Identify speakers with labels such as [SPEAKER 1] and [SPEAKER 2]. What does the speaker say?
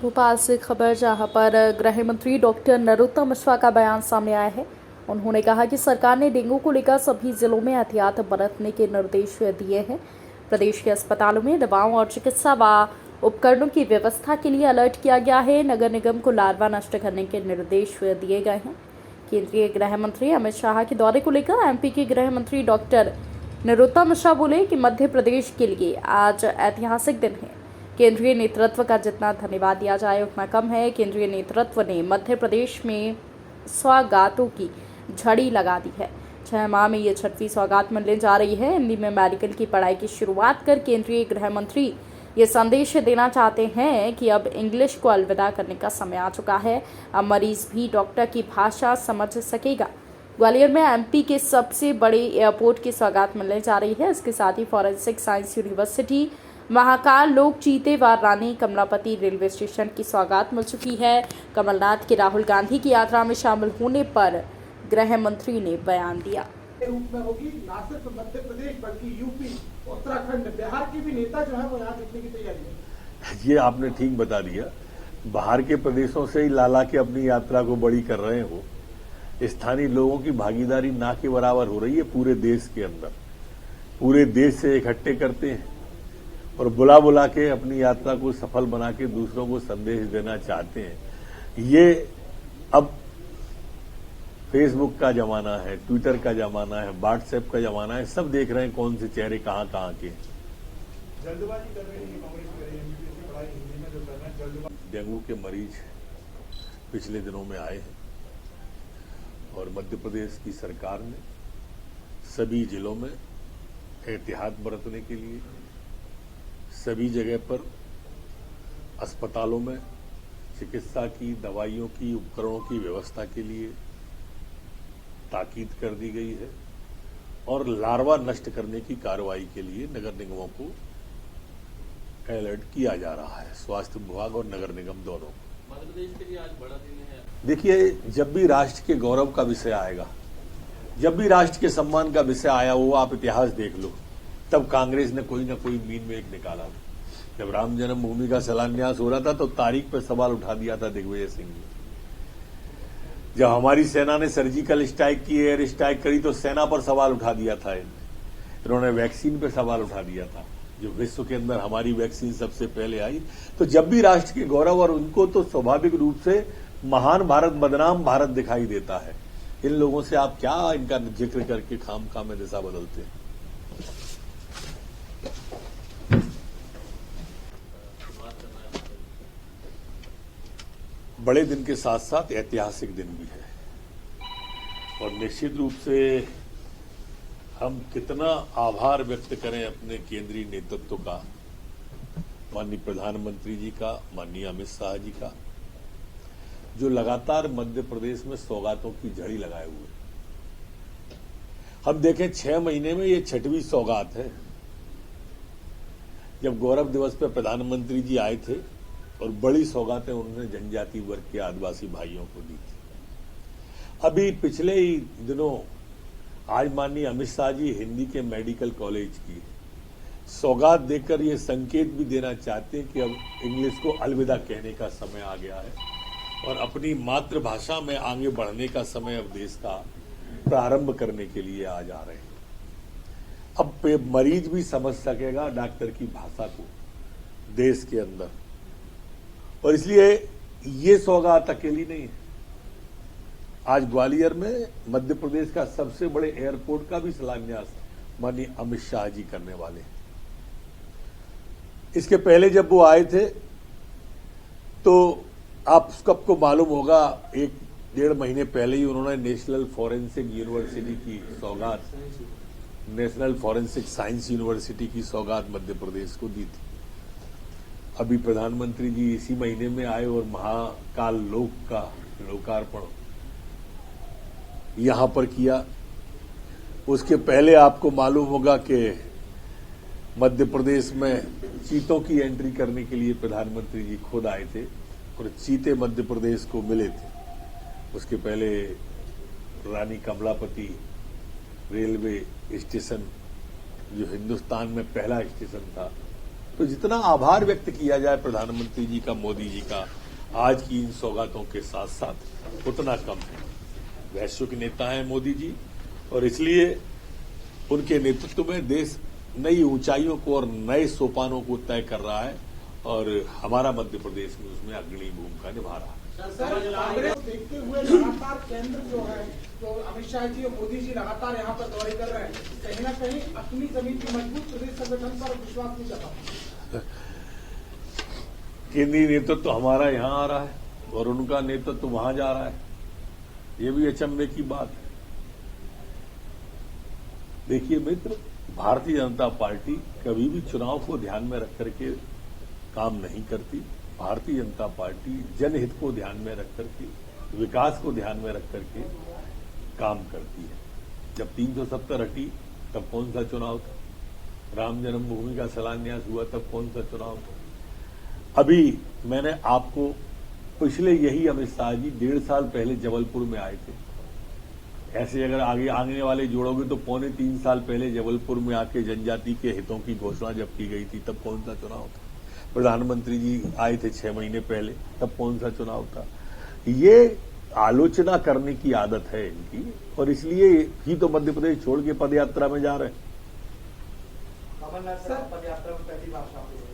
[SPEAKER 1] भोपाल से खबर जहां पर गृह मंत्री डॉक्टर नरोत्तम मिश्रा का बयान सामने आया है। उन्होंने कहा कि सरकार ने डेंगू को लेकर सभी जिलों में एहतियात बरतने के निर्देश दिए हैं। प्रदेश के अस्पतालों में दवाओं और चिकित्सा व उपकरणों की व्यवस्था के लिए अलर्ट किया गया है। नगर निगम को लार्वा नष्ट करने के निर्देश दिए गए हैं। केंद्रीय गृह मंत्री अमित शाह के दौरे को लेकर एमपी के गृह मंत्री डॉक्टर नरोत्तम मिश्रा बोले कि मध्य प्रदेश के लिए आज ऐतिहासिक दिन है। केंद्रीय नेतृत्व का जितना धन्यवाद दिया जाए उतना कम है। केंद्रीय नेतृत्व ने मध्य प्रदेश में सौगातों की झड़ी लगा दी है। 6 माह में ये 6वीं सौगात मिलने जा रही है। हिंदी में मेडिकल की पढ़ाई की शुरुआत कर केंद्रीय गृह मंत्री ये संदेश देना चाहते हैं कि अब इंग्लिश को अलविदा करने का समय आ चुका है। अब मरीज भी डॉक्टर की भाषा समझ सकेगा। ग्वालियर में एमपी के सबसे बड़े एयरपोर्ट की सौगात मिलने जा रही है। इसके साथ ही फॉरेंसिक साइंस यूनिवर्सिटी, महाकाल लोक चीते व रानी कमलापति रेलवे स्टेशन की सौगात मिल चुकी है। कमलनाथ के राहुल गांधी की यात्रा में शामिल होने पर गृह मंत्री ने बयान दिया।
[SPEAKER 2] रूप में होगी, ना सिर्फ मध्य प्रदेश बल्कि यूपी, उत्तराखंड, बिहार के भी नेता जो है वो यहाँ जुटने की तैयारी है।
[SPEAKER 3] ये आपने ठीक बता दिया। बाहर के प्रदेशों से ही लाला के अपनी यात्रा को बड़ी कर रहे हो। स्थानीय लोगों की भागीदारी ना के बराबर हो रही है। पूरे देश के अंदर पूरे देश से इकट्ठे करते हैं और बुला बुला के अपनी यात्रा को सफल बना के दूसरों को संदेश देना चाहते हैं। ये अब फेसबुक का जमाना है, ट्विटर का जमाना है, व्हाट्सएप का जमाना है। सब देख रहे हैं कौन से चेहरे कहां कहां के।
[SPEAKER 2] जल्दबाजी कर रहे हैं कांग्रेस कर रही है, पढ़ाई हिंदी में जो कर रहे हैं जल्दबाजी।
[SPEAKER 3] डेंगू के मरीज पिछले दिनों में आए हैं और मध्य प्रदेश की सरकार ने सभी जिलों में एहतियात बरतने के लिए सभी जगह पर अस्पतालों में चिकित्सा की, दवाइयों की, उपकरणों की व्यवस्था के लिए ताकीद कर दी गई है और लार्वा नष्ट करने की कार्रवाई के लिए नगर निगमों को अलर्ट किया जा रहा है। स्वास्थ्य विभाग और नगर निगम दोनों।
[SPEAKER 4] मध्य प्रदेश के लिए आज बड़ा दिन है।
[SPEAKER 3] देखिए, जब भी राष्ट्र के गौरव का विषय आएगा, जब भी राष्ट्र के सम्मान का विषय आया, वो आप इतिहास देख लो, तब कांग्रेस ने कोई ना कोई मीन में एक निकाला। जब राम जन्मभूमि का शिलान्यास हो रहा था तो तारीख पर सवाल उठा दिया था दिग्विजय सिंह ने। जब हमारी सेना ने सर्जिकल स्ट्राइक की, एयर स्ट्राइक करी, तो सेना पर सवाल उठा दिया था इन्होंने वैक्सीन पर सवाल उठा दिया था। जो विश्व के अंदर हमारी वैक्सीन सबसे पहले आई। तो जब भी राष्ट्र के गौरव, और उनको तो स्वाभाविक रूप से महान भारत, बदनाम भारत दिखाई देता है। इन लोगों से आप क्या इनका जिक्र करके खामखा में दिशा बदलते हैं। बड़े दिन के साथ साथ ऐतिहासिक दिन भी है और निश्चित रूप से हम कितना आभार व्यक्त करें अपने केंद्रीय नेतृत्व का, माननीय प्रधानमंत्री जी का, माननीय अमित शाह जी का, जो लगातार मध्य प्रदेश में सौगातों की झड़ी लगाए हुए। हम देखें 6 महीने में ये 6वीं सौगात है। जब गौरव दिवस पर प्रधानमंत्री जी आए थे और बड़ी सौगातें उन्होंने जनजाति वर्ग के आदिवासी भाइयों को दी थी। अभी पिछले ही दिनों आज माननीय अमित शाह जी हिंदी के मेडिकल कॉलेज की सौगात देकर ये संकेत भी देना चाहते हैं कि अब इंग्लिश को अलविदा कहने का समय आ गया है और अपनी मातृभाषा में आगे बढ़ने का समय अब देश का प्रारंभ करने के लिए आज आ रहे हैं। अब मरीज भी समझ सकेगा डॉक्टर की भाषा को देश के अंदर, और इसलिए ये सौगात अकेली नहीं है। आज ग्वालियर में मध्य प्रदेश का सबसे बड़े एयरपोर्ट का भी शिलान्यास माननीय अमित शाह जी करने वाले हैं। इसके पहले जब वो आए थे तो आप सबको मालूम होगा, 1-1.5 महीने पहले ही उन्होंने नेशनल फॉरेंसिक यूनिवर्सिटी की सौगात, नेशनल फॉरेंसिक साइंस यूनिवर्सिटी की सौगात मध्य प्रदेश को दी थी। अभी प्रधानमंत्री जी इसी महीने में आए और महाकाल लोक का लोकार्पण यहां पर किया। उसके पहले आपको मालूम होगा कि मध्य प्रदेश में चीतों की एंट्री करने के लिए प्रधानमंत्री जी खुद आए थे और चीते मध्य प्रदेश को मिले थे। उसके पहले रानी कमलापति रेलवे स्टेशन, जो हिंदुस्तान में पहला स्टेशन था, तो जितना आभार व्यक्त किया जाए प्रधानमंत्री जी का, मोदी जी का आज की इन सौगातों के साथ साथ उतना कम है। वैश्विक नेता हैं मोदी जी और इसलिए उनके नेतृत्व में देश नई ऊंचाइयों को और नए सोपानों को तय कर रहा है और हमारा मध्य प्रदेश में उसमें अग्रणी भूमिका निभा रहा है।
[SPEAKER 2] सर, कांग्रेस देखते हुए लगातार केंद्र जो है, तो अमित शाह जी और मोदी जी लगातार यहाँ पर दौरे कर रहे हैं, कहीं ना कहीं अपनी जमीन की मजबूत प्रदेश संगठन पर विश्वास नहीं जता।
[SPEAKER 3] केंद्रीय नेतृत्व हमारा यहाँ आ रहा है और उनका नेतृत्व वहां जा रहा है, ये भी अचंभे की बात है। देखिए मित्र, भारतीय जनता पार्टी कभी भी चुनाव को ध्यान में रख करके काम नहीं करती। भारतीय जनता पार्टी जनहित को ध्यान में रख करके, विकास को ध्यान में रख करके काम करती है। जब 370 हटी तब कौन सा चुनाव था? राम जन्मभूमि का शिलान्यास हुआ तब कौन सा चुनाव था? अभी मैंने आपको पिछले यही अमित शाह जी 1.5 साल पहले जबलपुर में आए थे। ऐसे अगर आगे वाले जोड़ोगे तो 3.25 साल पहले जबलपुर में आके जनजाति के हितों की घोषणा जब की गई थी तब कौन सा चुनाव था? प्रधानमंत्री जी आए थे 6 महीने पहले, तब कौन सा चुनाव था? ये आलोचना करने की आदत है इनकी और इसलिए ही तो मध्य प्रदेश छोड़ के पदयात्रा में जा रहे हैं।
[SPEAKER 2] कमलनाथ सर पदयात्रा में पहली बार शामिल हुए।